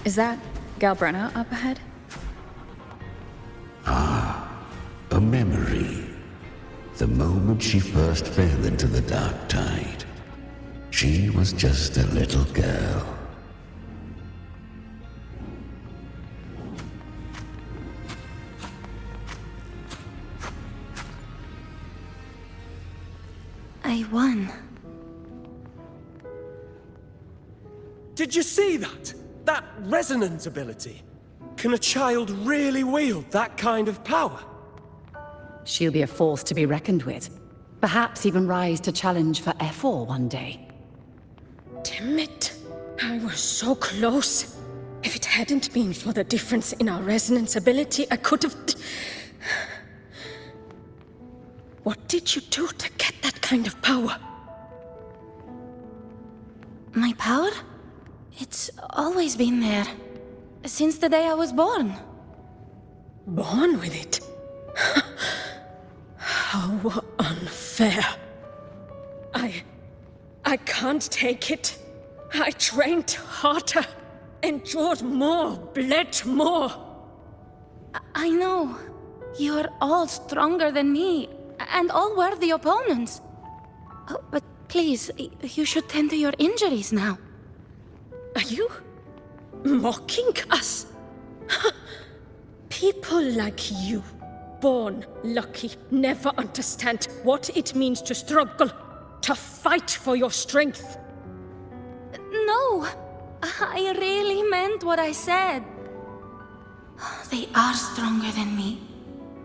Is that Galbrenna up ahead? A memory. The moment she first fell into the dark tide, she was just a little girl. I won. Did you see that? That resonance ability? Can a child really wield that kind of power? She'll be a force to be reckoned with. Perhaps even rise to challenge for F4 one day. Damn it. I was so close. If it hadn't been for the difference in our resonance ability, I could have... What did you do to get that kind of power? My power? It's always been there. Since the day I was born. Born with it? How unfair. I can't take it. I trained harder, endured more, bled more. I know. You're all stronger than me, and all worthy opponents. Oh, but please, you should tend to your injuries now. Are you mocking us? People like you, born lucky, never understand what it means to struggle, to fight for your strength. No, I really meant what I said. They are stronger than me,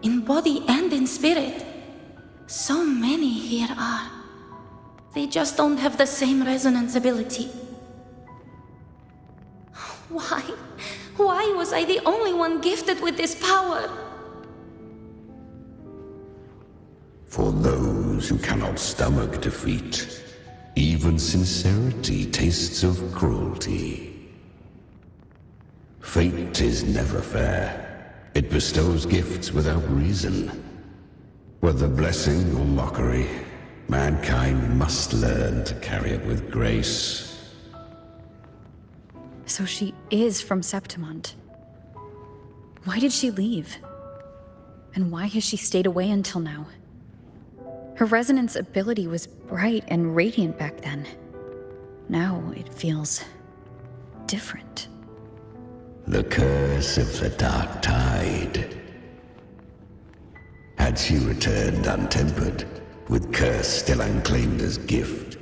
in body and in spirit. So many here are. They just don't have the same resonance ability. Why? Why was I the only one gifted with this power? For those who cannot stomach defeat, even sincerity tastes of cruelty. Fate is never fair. It bestows gifts without reason. Whether blessing or mockery, mankind must learn to carry it with grace. So she is from Septimont. Why did she leave? And why has she stayed away until now? Her resonance ability was bright and radiant back then. Now it feels different. The curse of the dark tide. Had she returned untempered, with curse still unclaimed as gift,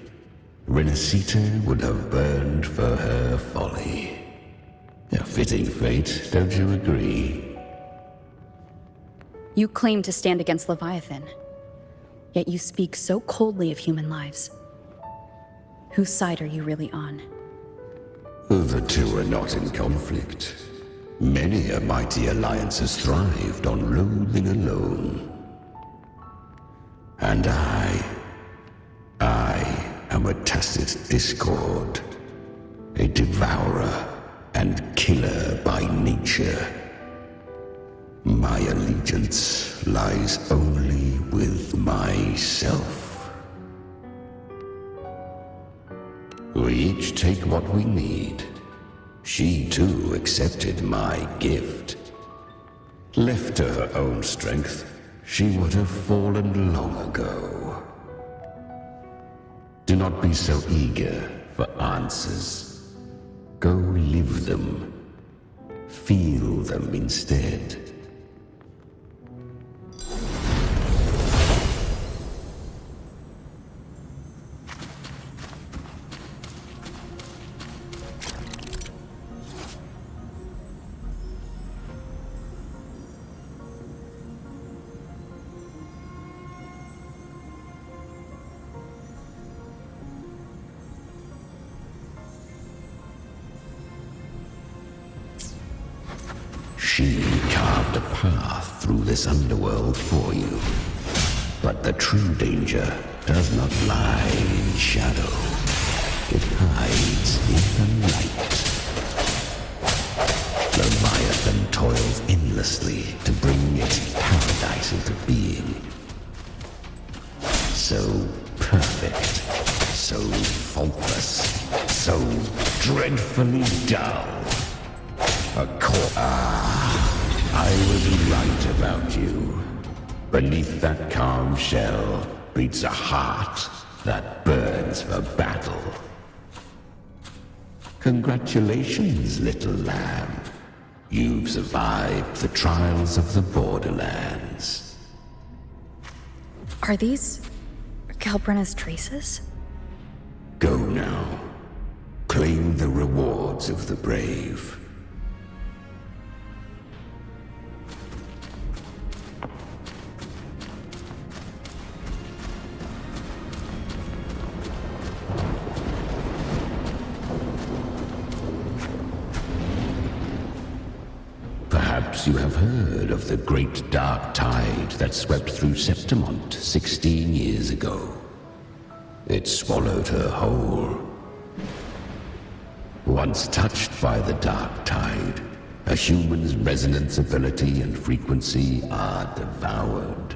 Renacita would have burned for her folly. A fitting fate, don't you agree? You claim to stand against Leviathan, yet you speak so coldly of human lives. Whose side are you really on? The two are not in conflict. Many a mighty alliance has thrived on loathing alone. And I am a tacit discord, a devourer and killer by nature. My allegiance lies only with myself. We each take what we need. She too accepted my gift. Left to her own strength, she would have fallen long ago. Do not be so eager for answers. Go live them. Feel them instead. She carved a path through this underworld for you. But the true danger does not lie in shadow. It hides in the light. Leviathan toils endlessly to bring its paradise into being. So perfect, so faultless, so dreadfully dull. I was right about you. Beneath that calm shell beats a heart that burns for battle. Congratulations, little lamb. You've survived the trials of the Borderlands. Are these Calbrenna's traces? Go now. Claim the rewards of the brave. Perhaps you have heard of the great dark tide that swept through Septimont 16 years ago. It swallowed her whole. Once touched by the dark tide, a human's resonance ability and frequency are devoured,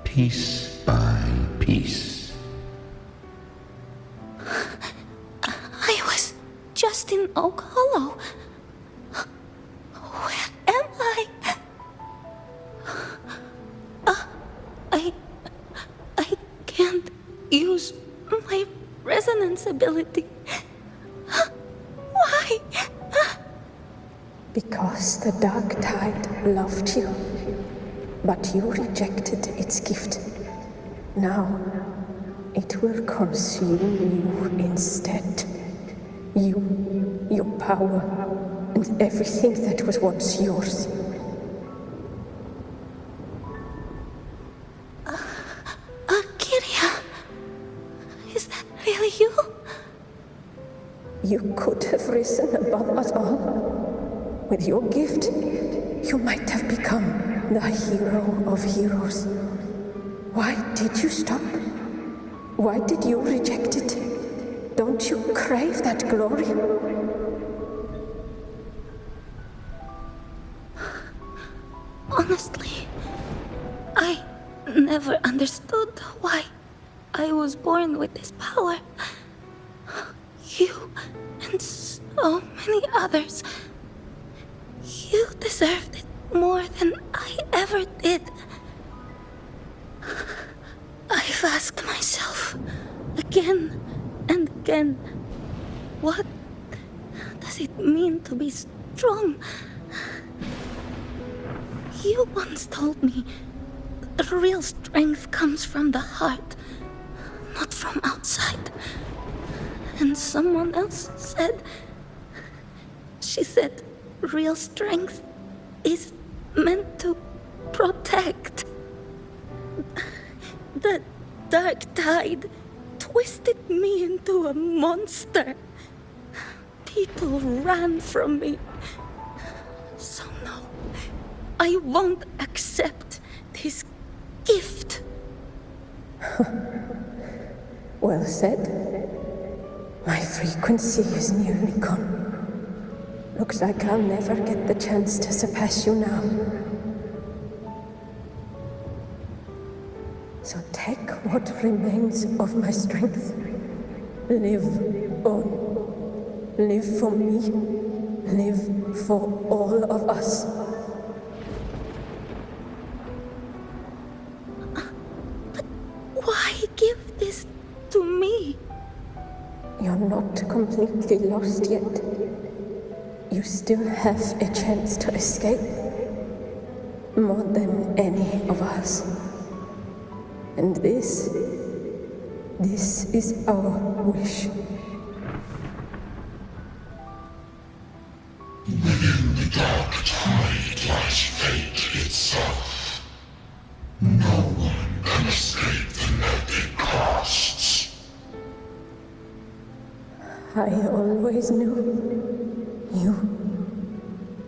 piece by piece. I was just in Oak Hollow. Where am I? I can't use my resonance ability. Why? Because the dark tide loved you, but you rejected its gift. Now, it will consume you instead. You, your power, and everything that was once yours. Kiria, is that really you? You could have risen above us all. With your gift, you might have become the hero of heroes. Why did you stop? Why did you reject it? Don't you crave that glory? Honestly, I never understood why I was born with this power. You and so many others, you deserved it more than I ever did. I've asked myself again and again, what does it mean to be strong? You once told me real strength comes from the heart, not from outside. And someone else said, she said, real strength is meant to protect. The dark tide twisted me into a monster. People ran from me. So no, I won't accept this gift. Well said. My frequency is nearly gone. Looks like I'll never get the chance to surpass you now. So take what remains of my strength. Live on. Live for me. Live for all of us. But why give this to me? You're not completely lost yet. You still have a chance to escape. More than any of us. And this is our wish. Within the dark tide lies fate itself. No one can escape the net it casts. I always knew you,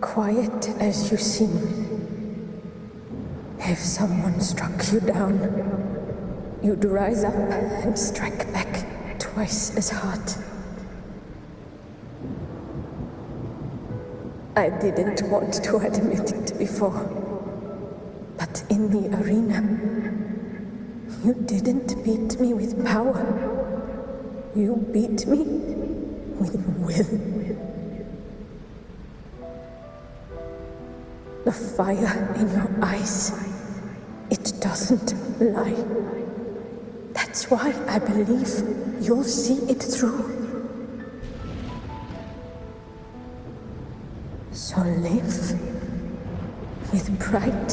quiet as you seem. If someone struck you down, you'd rise up and strike back twice as hard. I didn't want to admit it before, but in the arena, you didn't beat me with power. You beat me with will. The fire in your eyes, it doesn't lie. That's why I believe you'll see it through. So live with pride,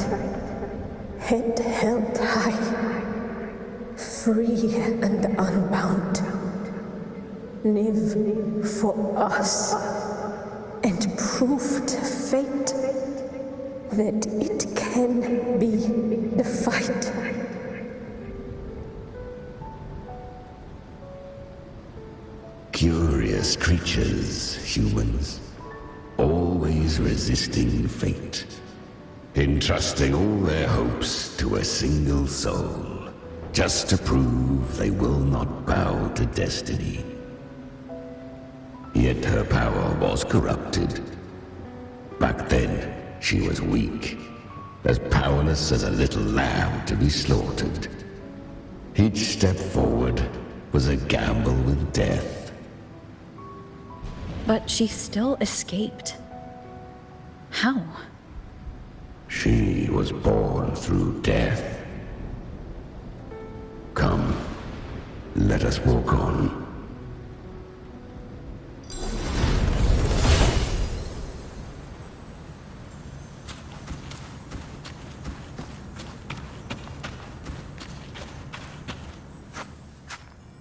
head held high, free and unbound. Live for us and prove to fate that it can be the fight. Curious creatures, humans, always resisting fate, entrusting all their hopes to a single soul, just to prove they will not bow to destiny. Yet her power was corrupted. Back then, she was weak, as powerless as a little lamb to be slaughtered. Each step forward was a gamble with death. But she still escaped. How? She was born through death. Come, let us walk on.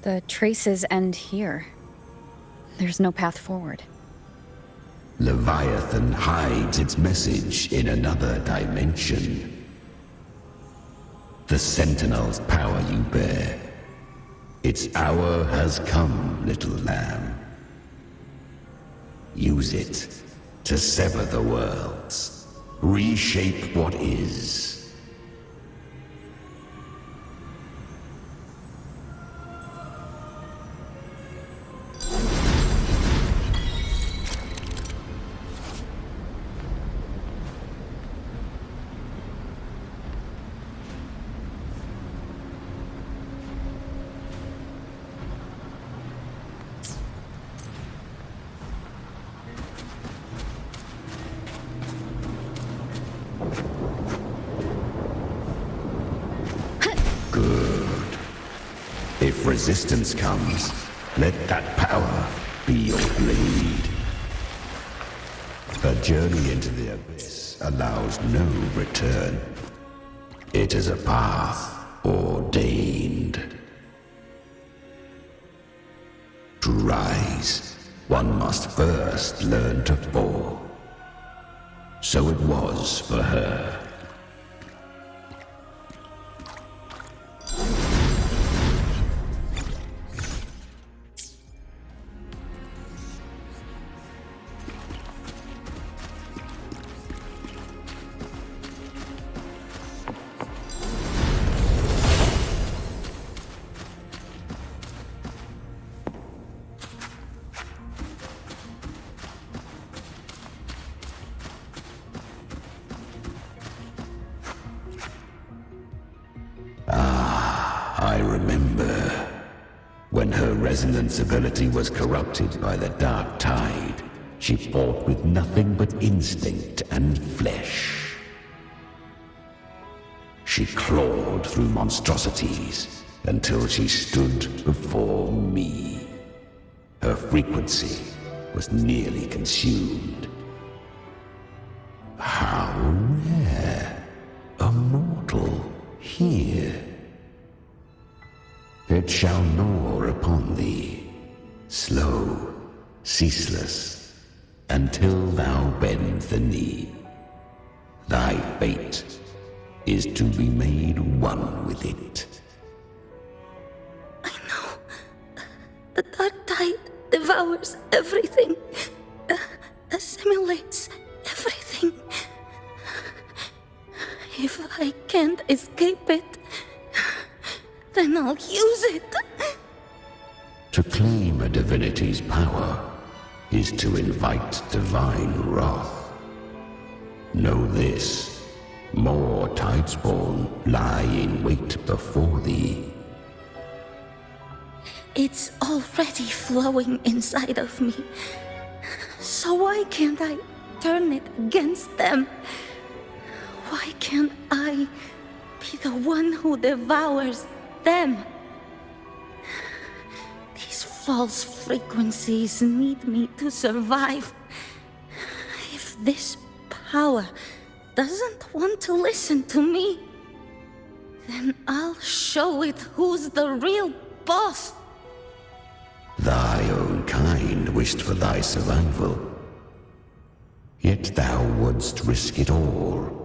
The traces end here. There's no path forward. Leviathan hides its message in another dimension. The Sentinel's power you bear. Its hour has come, little lamb. Use it to sever the worlds, reshape what is. Good. If resistance comes, let that power be your blade. A journey into the abyss allows no return. It is a path ordained. To rise, one must first learn to fall. So it was for her. I remember when her resonance ability was corrupted by the dark tide. She fought with nothing but instinct and flesh. She clawed through monstrosities until she stood before me. Her frequency was nearly consumed. How rare! A mortal here. It shall gnaw upon thee, slow, ceaseless, until thou bend the knee. Thy fate is to be made one with it. I know. The dark tide devours everything, assimilates everything. If I can't escape it, then I'll use it. To claim a divinity's power is to invite divine wrath. Know this, more tidespawn lie in wait before thee. It's already flowing inside of me. So why can't I turn it against them? Why can't I be the one who devours them? These false frequencies need me to survive. If this power doesn't want to listen to me, then I'll show it who's the real boss. Thy own kind wished for thy survival. Yet thou wouldst risk it all.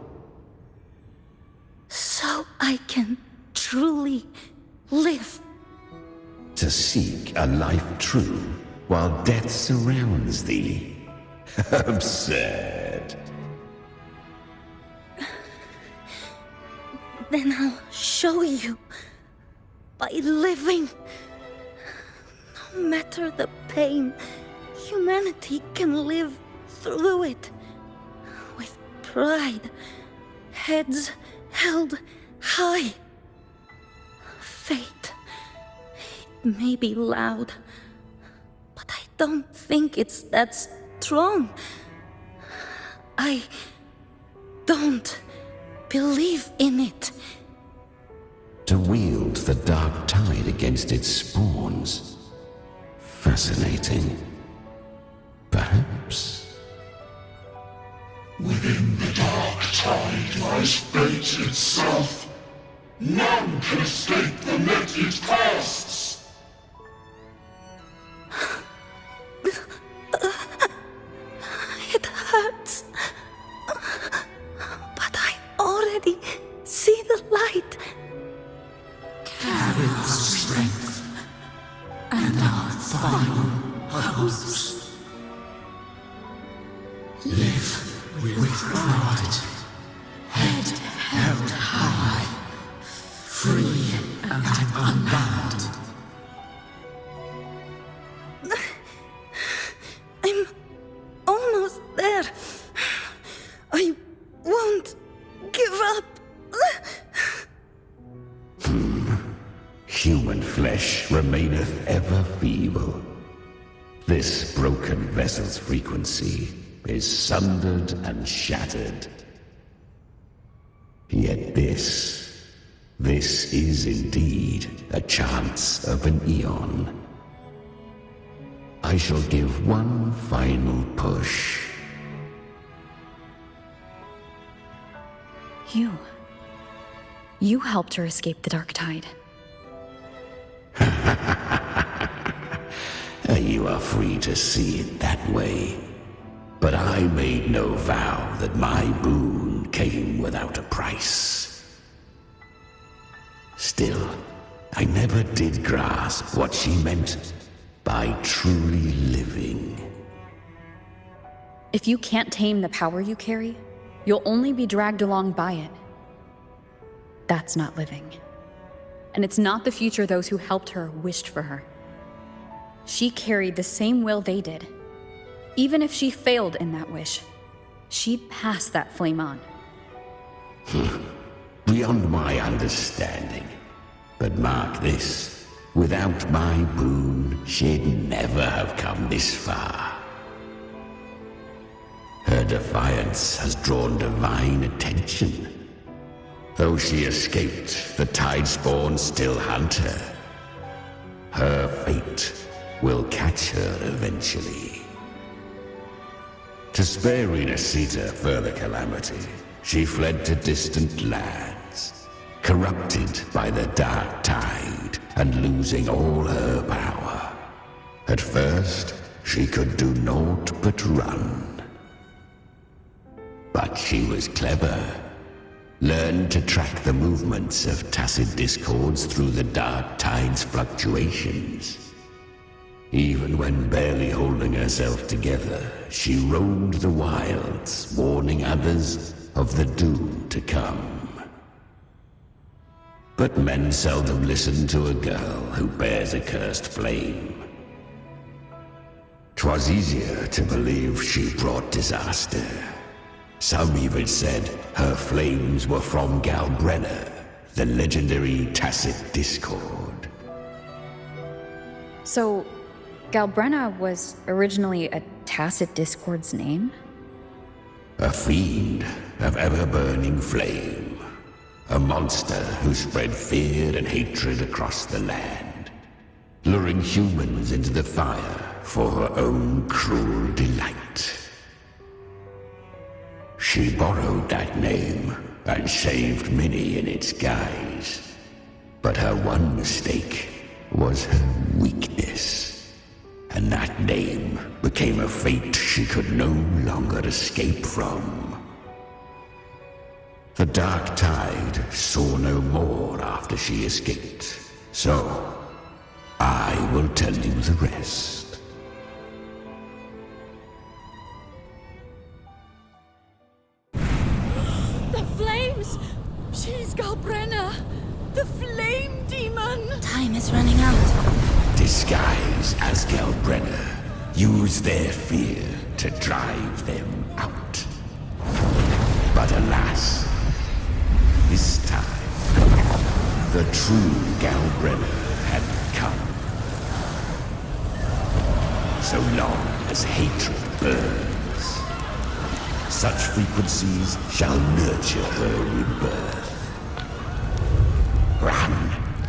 So I can truly live. To seek a life true while death surrounds thee. Absurd. Then I'll show you by living. No matter the pain, humanity can live through it with pride, heads held high. Fate, it may be loud, but I don't think it's that strong. I don't believe in it. To wield the dark tide against its spawns. Fascinating. Perhaps. Within the dark tide lies fate itself. None can escape the net it casts. It hurts. But I already see the light. Carry our strength and our final hopes. Live with pride, head held high, free and unbound. I'm almost there. I won't give up. Human flesh remaineth ever feeble. This broken vessel's frequency is sundered and shattered. Yet this is indeed a chance of an eon. I shall give one final push. You helped her escape the dark tide. You are free to see it that way. But I made no vow that my boon came without a price. Still, I never did grasp what she meant by truly living. If you can't tame the power you carry, you'll only be dragged along by it. That's not living. And it's not the future those who helped her wished for her. She carried the same will they did. Even if she failed in that wish, she'd pass that flame on. Beyond my understanding. But mark this, without my boon, she'd never have come this far. Her defiance has drawn divine attention. Though she escaped, the Tidespawn still hunt her. Her fate will catch her eventually. To spare Renacita further calamity, she fled to distant lands, corrupted by the dark tide and losing all her power. At first, she could do naught but run. But she was clever. Learned to track the movements of tacit discords through the dark tide's fluctuations. Even when barely holding herself together, she roamed the wilds, warning others of the doom to come. But men seldom listen to a girl who bears a cursed flame. 'Twas easier to believe she brought disaster. Some even said her flames were from Galbrenna, the legendary tacit discord. So, Galbrenna was originally a tacit discord's name? A fiend of ever-burning flame. A monster who spread fear and hatred across the land, luring humans into the fire for her own cruel delight. She borrowed that name and saved many in its guise. But her one mistake was her weakness. And that name became a fate she could no longer escape from. The Dark Tide saw no more after she escaped. So, I will tell you the rest. The flames! She's Galbrenna! The flame demon! Time is running out. Disguise as Galbrenna. Use their fear to drive them out. But alas, this time, the true Galbrenna had come. So long as hatred burns, such frequencies shall nurture her rebirth. Run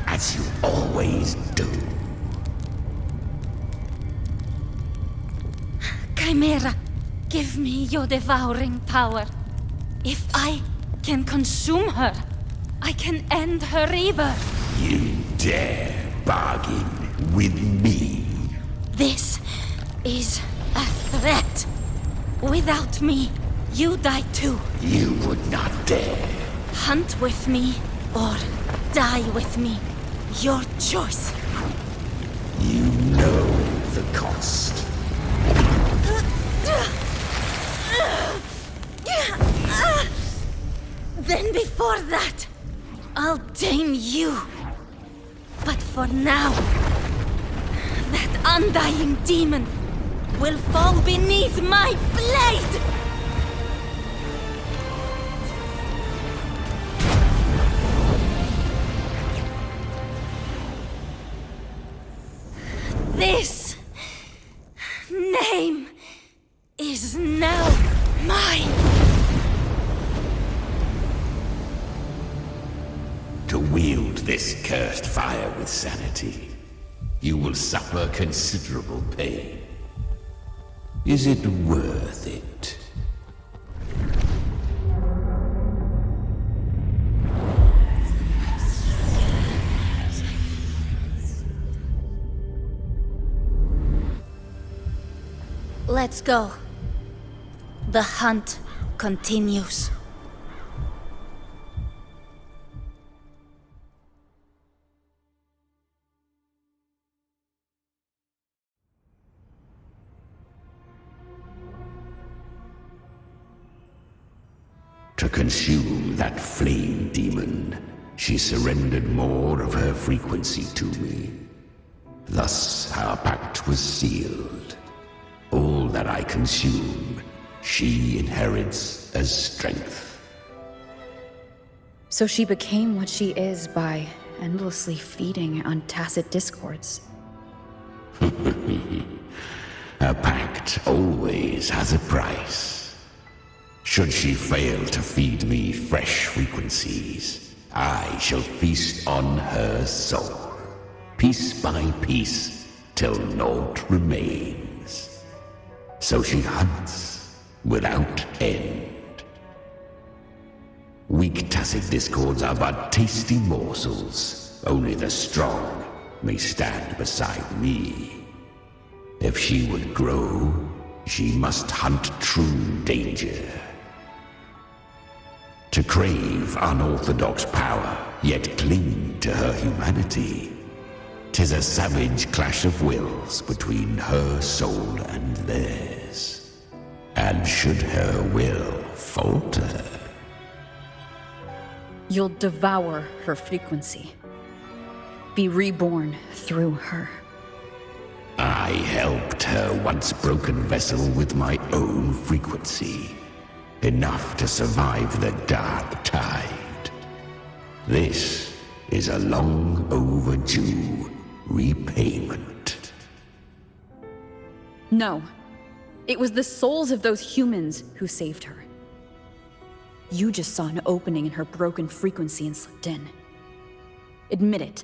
as you always do. Chimera, give me your devouring power. If I can consume her, I can end her rebirth. You dare bargain with me? This is a threat. Without me, you die too. You would not dare. Hunt with me or die with me. Your choice. You know the cost. Then before that, I'll tame you. But for now, that undying demon will fall beneath my blade! This name is now mine. To wield this cursed fire with sanity, you will suffer considerable pain. Is it worth it? Let's go. The hunt continues. To consume that flame demon, she surrendered more of her frequency to me. Thus, our pact was sealed. All that I consume, she inherits as strength. So she became what she is by endlessly feeding on tacit discords. A pact always has a price. Should she fail to feed me fresh frequencies, I shall feast on her soul, piece by piece, till naught remains. So she hunts without end. Weak tacit discords are but tasty morsels. Only the strong may stand beside me. If she would grow, she must hunt true danger. To crave unorthodox power, yet cling to her humanity, 'tis a savage clash of wills between her soul and theirs. And should her will falter, You'll devour her frequency. Be reborn through her. I helped her once broken vessel with my own frequency. Enough to survive the Dark Tide. This is a long overdue repayment. No. It was the souls of those humans who saved her. You just saw an opening in her broken frequency and slipped in. Admit it.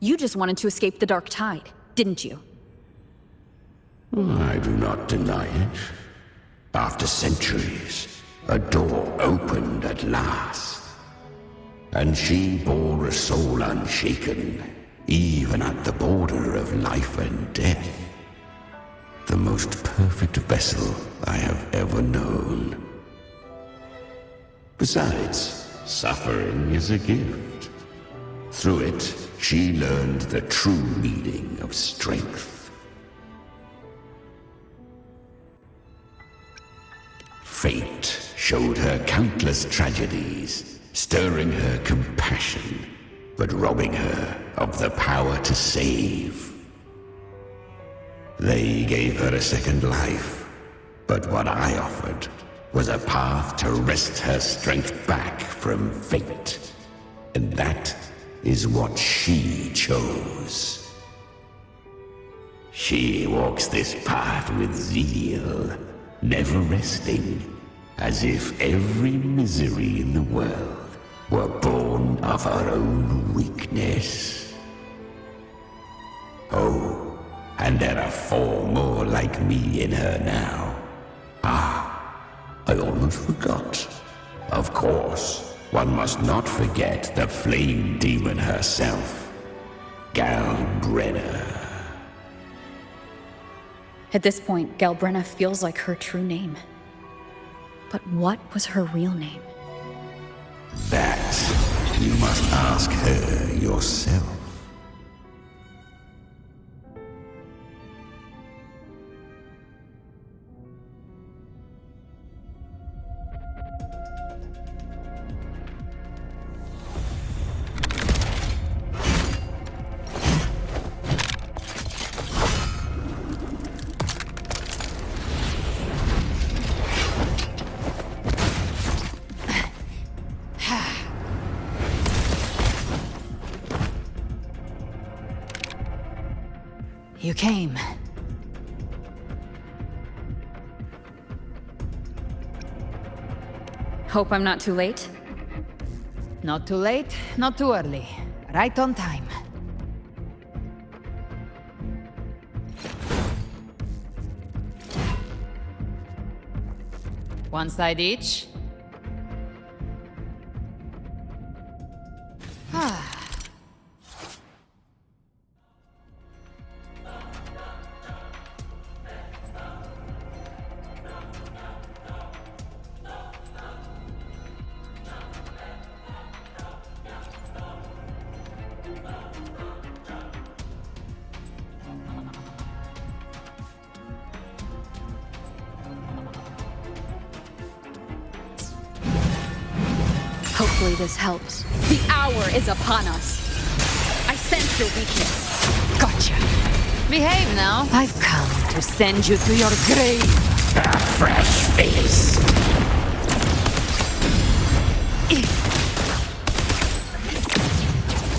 You just wanted to escape the dark tide, didn't you? I do not deny it. After centuries, a door opened at last. And she bore a soul unshaken, even at the border of life and death. The most perfect vessel I have ever known. Besides, suffering is a gift. Through it, she learned the true meaning of strength. Fate showed her countless tragedies, stirring her compassion, but robbing her of the power to save. They gave her a second life, but what I offered was a path to wrest her strength back from fate. And that is what she chose. She walks this path with zeal, never resting, as if every misery in the world were born of her own weakness. Oh, and there are 4 more like me in her now. I almost forgot. Of course, one must not forget the flame demon herself, Galbrenna. At this point, Galbrenna feels like her true name. But what was her real name? That you must ask her yourself. You came. Hope I'm not too late? Not too late, not too early. Right on time. One side each. Hopefully this helps. The hour is upon us. I sense your weakness. Gotcha. Behave now. I've come to send you to your grave. A fresh face.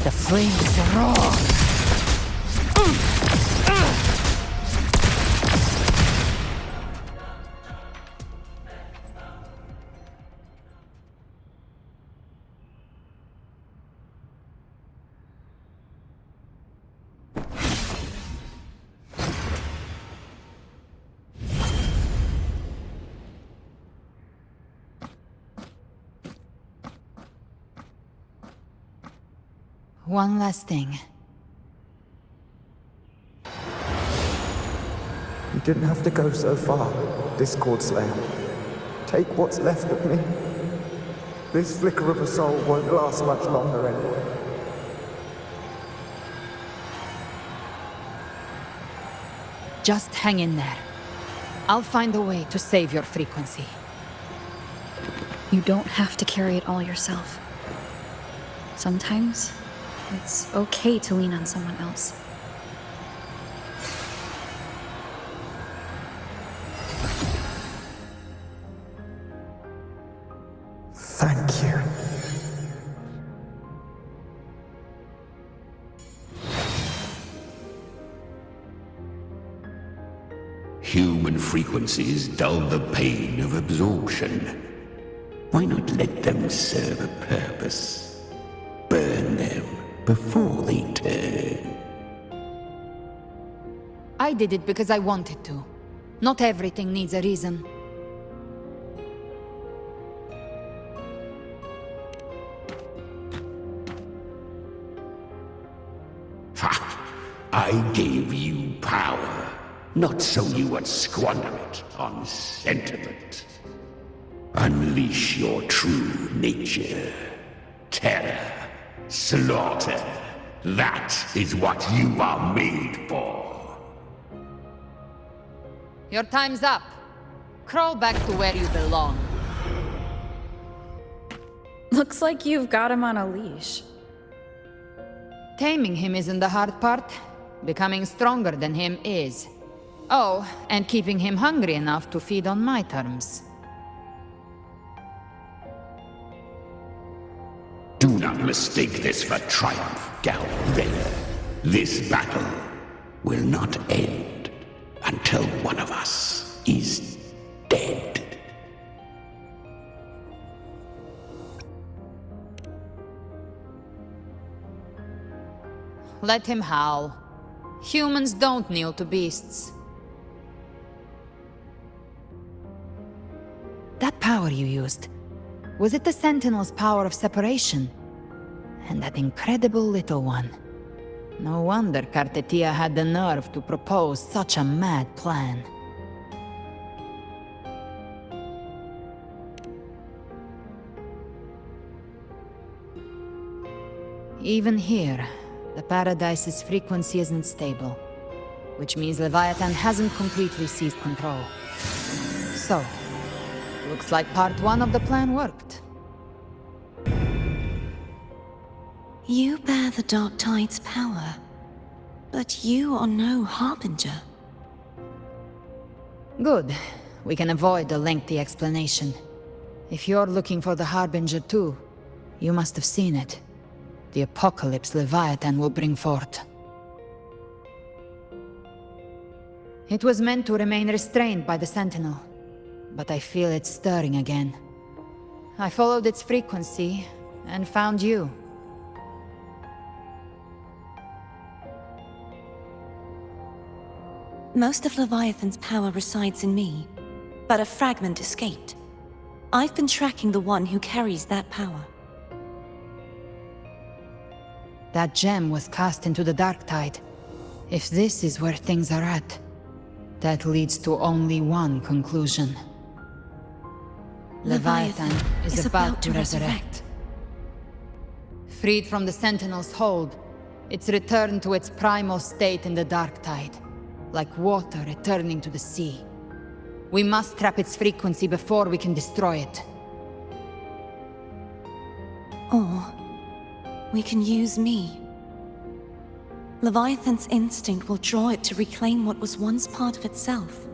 The flames roar. One last thing. You didn't have to go so far, Discord Slayer. Take what's left of me. This flicker of a soul won't last much longer anyway. Just hang in there. I'll find a way to save your frequency. You don't have to carry it all yourself. Sometimes, it's okay to lean on someone else. Thank you. Human frequencies dull the pain of absorption. Why not let them serve a purpose? Burn them before they turn. I did it because I wanted to. Not everything needs a reason. Ha! I gave you power, not so you would squander it on sentiment. Unleash your true nature. Terror, slaughter. That is what you are made for. Your time's up. Crawl back to where you belong. Looks like you've got him on a leash. Taming him isn't the hard part. Becoming stronger than him is. Oh, and keeping him hungry enough to feed on my terms. Do not mistake this for triumph, Gal Raider. This battle will not end until one of us is dead. Let him howl. Humans don't kneel to beasts. That power you used, was it the Sentinel's power of separation? And that incredible little one. No wonder Kartetia had the nerve to propose such a mad plan. Even here, the Paradise's frequency isn't stable, which means Leviathan hasn't completely seized control. So, looks like part one of the plan worked. You bear the Dark Tide's power, but you are no Harbinger. Good. We can avoid a lengthy explanation. If you're looking for the Harbinger too, you must have seen it. The apocalypse Leviathan will bring forth. It was meant to remain restrained by the Sentinel, but I feel it stirring again. I followed its frequency, and found you. Most of Leviathan's power resides in me, but a fragment escaped. I've been tracking the one who carries that power. That gem was cast into the Dark Tide. If this is where things are at, that leads to only one conclusion. Leviathan is about to resurrect. Freed from the Sentinel's hold, it's returned to its primal state in the Dark Tide, like water returning to the sea. We must trap its frequency before we can destroy it. Or we can use me. Leviathan's instinct will draw it to reclaim what was once part of itself.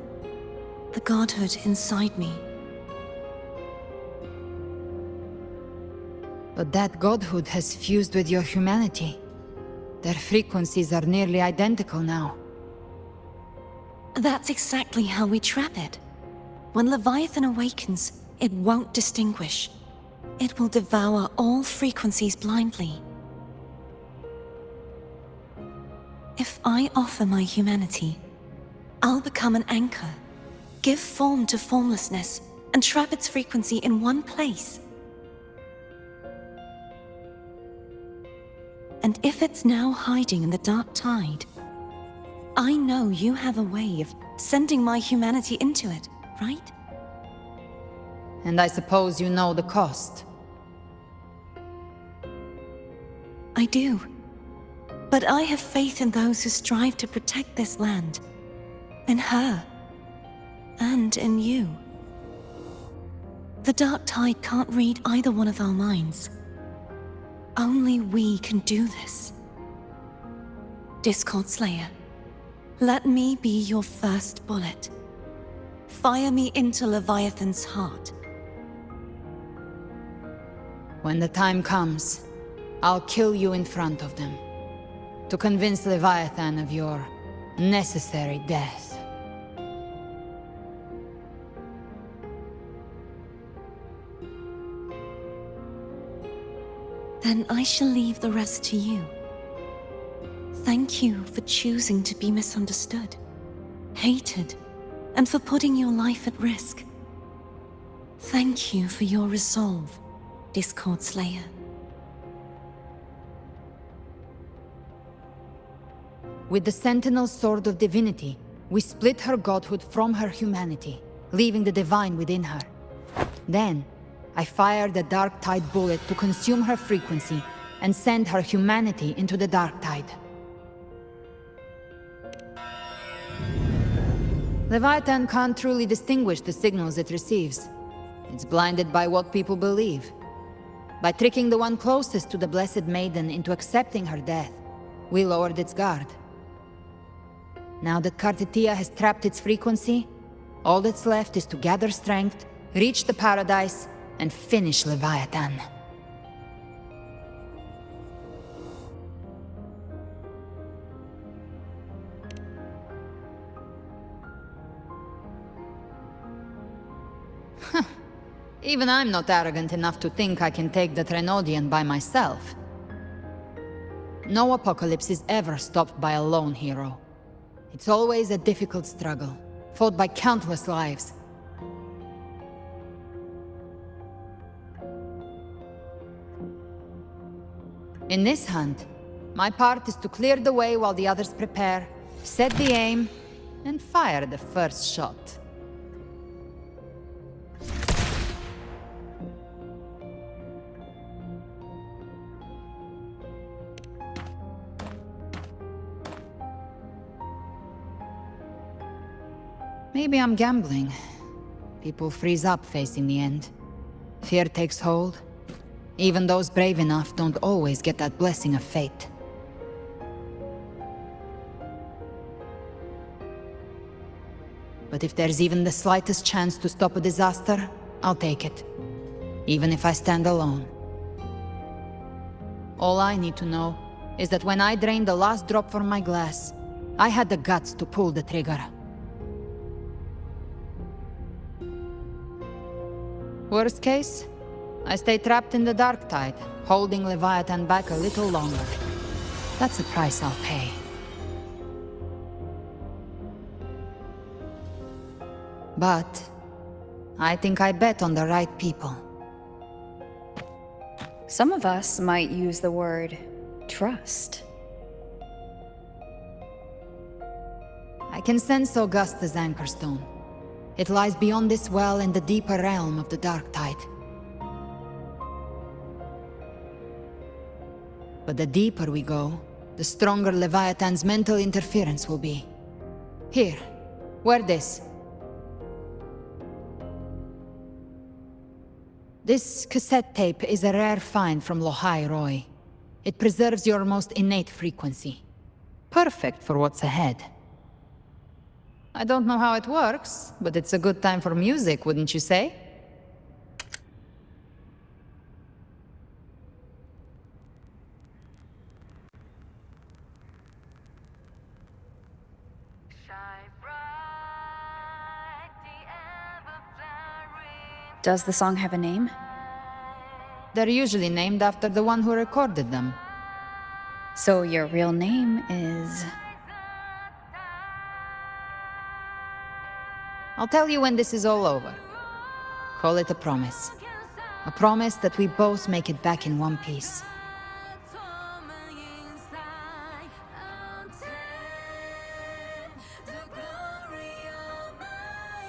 The godhood inside me. But that godhood has fused with your humanity. Their frequencies are nearly identical now. That's exactly how we trap it. When Leviathan awakens, it won't distinguish. It will devour all frequencies blindly. If I offer my humanity, I'll become an anchor, give form to formlessness, and trap its frequency in one place. And if it's now hiding in the Dark Tide, I know you have a way of sending my humanity into it, right? And I suppose you know the cost. I do. But I have faith in those who strive to protect this land. In her. And in you. The Dark Tide can't read either one of our minds. Only we can do this. Discord Slayer, let me be your first bullet. Fire me into Leviathan's heart. When the time comes, I'll kill you in front of them. To convince Leviathan of your necessary death. Then I shall leave the rest to you. Thank you for choosing to be misunderstood, hated, and for putting your life at risk. Thank you for your resolve, Discord Slayer. With the Sentinel's Sword of Divinity, we split her godhood from her humanity, leaving the divine within her. Then, I fired the Dark Tide bullet to consume her frequency and send her humanity into the Dark Tide. Leviathan can't truly distinguish the signals it receives. It's blinded by what people believe. By tricking the one closest to the Blessed Maiden into accepting her death, we lowered its guard. Now that Kartetia has trapped its frequency, all that's left is to gather strength, reach the paradise, and finish Leviathan. Even I'm not arrogant enough to think I can take the Trenodian by myself. No apocalypse is ever stopped by a lone hero. It's always a difficult struggle, fought by countless lives. In this hunt, my part is to clear the way while the others prepare, set the aim, and fire the first shot. Maybe I'm gambling. People freeze up facing the end. Fear takes hold. Even those brave enough don't always get that blessing of fate. But if there's even the slightest chance to stop a disaster, I'll take it. Even if I stand alone. All I need to know is that when I drained the last drop from my glass, I had the guts to pull the trigger. Worst case, I stay trapped in the Dark Tide, holding Leviathan back a little longer. That's the price I'll pay. But I think I bet on the right people. Some of us might use the word trust. I can sense Augusta's Anchorstone. It lies beyond this well in the deeper realm of the Dark Tide. But the deeper we go, the stronger Leviathan's mental interference will be. Here, wear this. This cassette tape is a rare find from Lohai Roy. It preserves your most innate frequency. Perfect for what's ahead. I don't know how it works, but it's a good time for music, wouldn't you say? Does the song have a name? They're usually named after the one who recorded them. So your real name is... I'll tell you when this is all over. Call it a promise. A promise that we both make it back in one piece.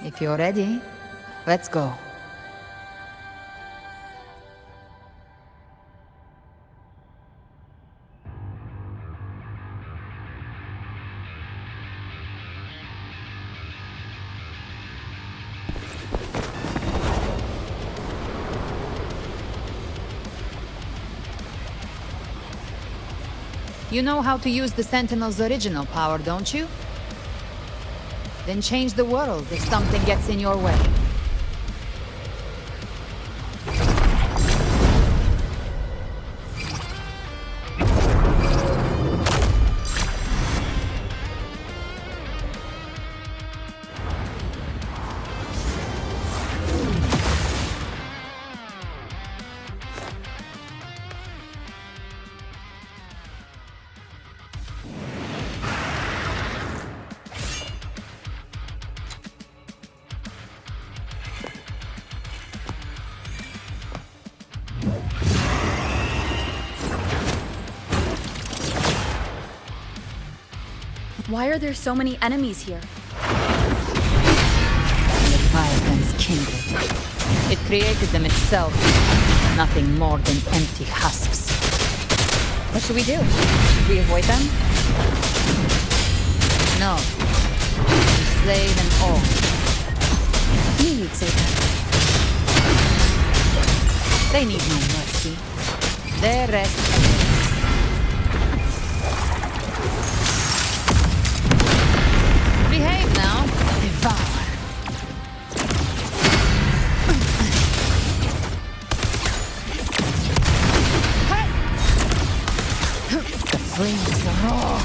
If you're ready, let's go. You know how to use the Sentinel's original power, don't you? Then change the world if something gets in your way. Why are there so many enemies here? Leviathan's kindred. It created them itself. Nothing more than empty husks. What should we do? Should we avoid them? No. We slay them all. Knew you'd say that. They need no mercy. Their rest ends. Behave now. Devour. The flames roar.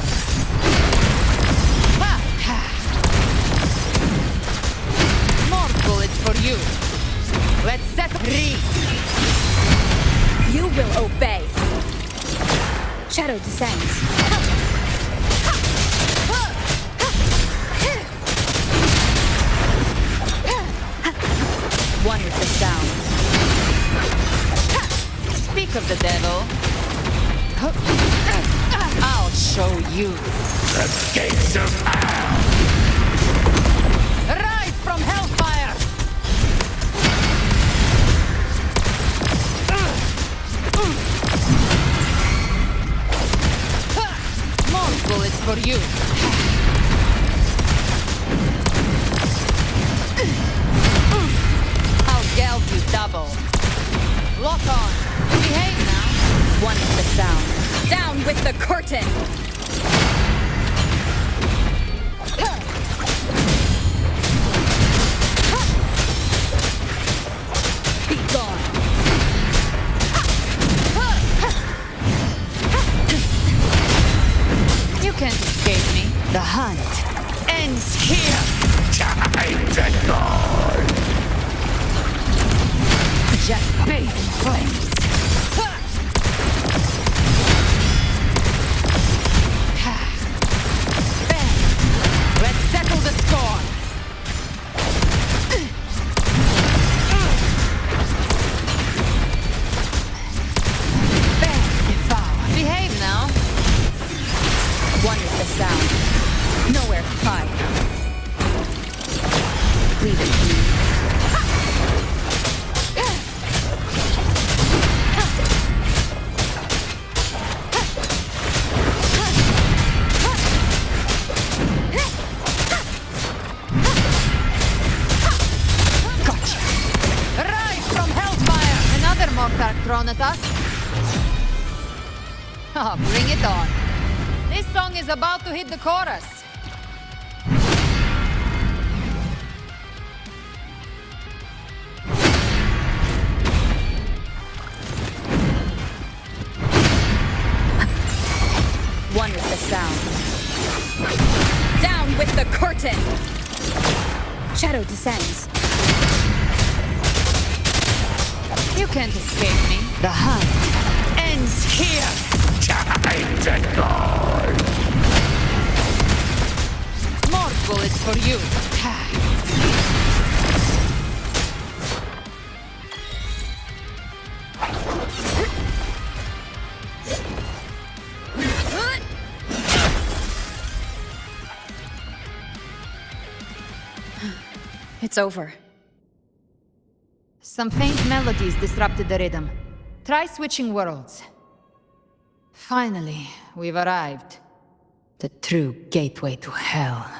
More bullets for you. Let's set free. You will obey. Shadow descends. One with the sound. Speak of the devil. I'll show you. The gates of hell! Rise from hellfire! More bullets for you. I'll geld you double. Lock on. Behave now. One with the sound. Down with the curtain! Be gone! You can't escape me. The hunt ends here. Time to guard! Just bathe in flames. Bang! Let's settle the score. Bang! Devour. Behave now. One with the sound. Nowhere to hide. Leave it to me. Gotcha. Rise from hellfire. Another mortar thrown at us. Oh, bring it on. This song is about to hit the chorus. One with the sound. Down with the curtain! Shadow descends. You can't escape me. The hunt ends here. Time to guard! More bullets for you. It's over. Some faint melodies disrupted the rhythm. Try switching worlds. Finally, we've arrived. The true gateway to hell.